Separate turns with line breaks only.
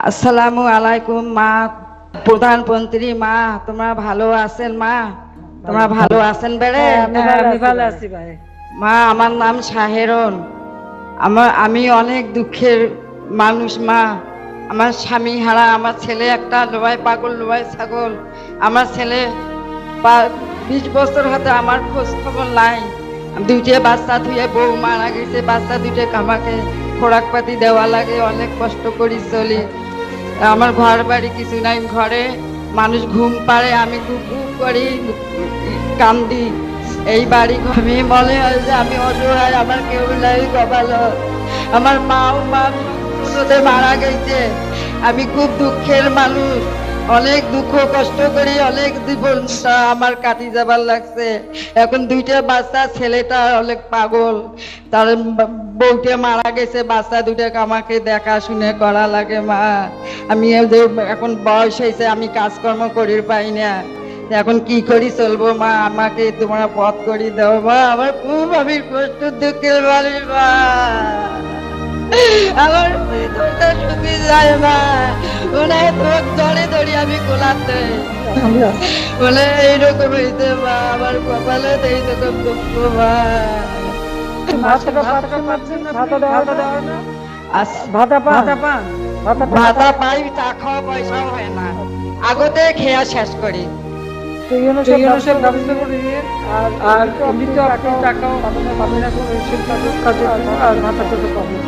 আসসালামু আলাইকুম মা, প্রধানমন্ত্রী মা, তোমরা ভালো আছেন মা? তোমরা ভালো আছেন বেড়ে?
আমি ভালো আছি ভাই।
মা, আমার নাম শাহেরন। আমি অনেক দুঃখের মানুষ মা। আমার স্বামী হারা, আমার ছেলে একটা লোয়াই পাগল, লোয়াই ছাগল। আমার ছেলে 20 বছর হতে আমার খোঁজ খবর নাই। দুইটা বাচ্চা ধুয়ে বউ মারা গেছে, বাচ্চা দুইটা আমাকে খোরাক পাতি দেওয়া লাগে, অনেক কষ্ট করি চলি। আমার ঘর বাড়ি কিছু নাই, ঘরে মানুষ ঘুম পাড়ে, আমি গুপ গুপ করি, কান্দি। এই বাড়ি আমি মনে হয় যে আমি অসহায়, আমার কেউ নাই কপালো। আমার মাও ছোটতে মারা গেছে। আমি খুব দুঃখের মানুষ, অনেক দুঃখ কষ্ট করি, অনেক জীবনটা আমার কাটি যাবার লাগছে। এখন দুইটা বাচ্চা, ছেলেটা অনেক পাগল, তার বউটা মারা গেছে, বাচ্চা দুটাকে আমাকে দেখাশুনে করা লাগে মা। আমি এখন বয়স হয়েছে, আমি কাজকর্ম করি পাই না, এখন কি করি চলবো মা? আমাকে তোমরা পথ করি দাও মা, আমার খুব আমি কষ্ট দুঃখের বাড়ি মা। আমার সুখী যায় মা, ওনার তোমার জড়ে ধরি আমি কোলাতে বলে এইরকম হইতে মা, আমার কপালে এইরকম দুঃখ মা। ভাতা পাই, চা খাওয়া পয়সাও হয় না, আগতে খেয়া শেষ করি।
আর এমনিতেও আপনি টাকাও পাবেন না, কাজের জন্য আর ভাতা টাকা পাবেন।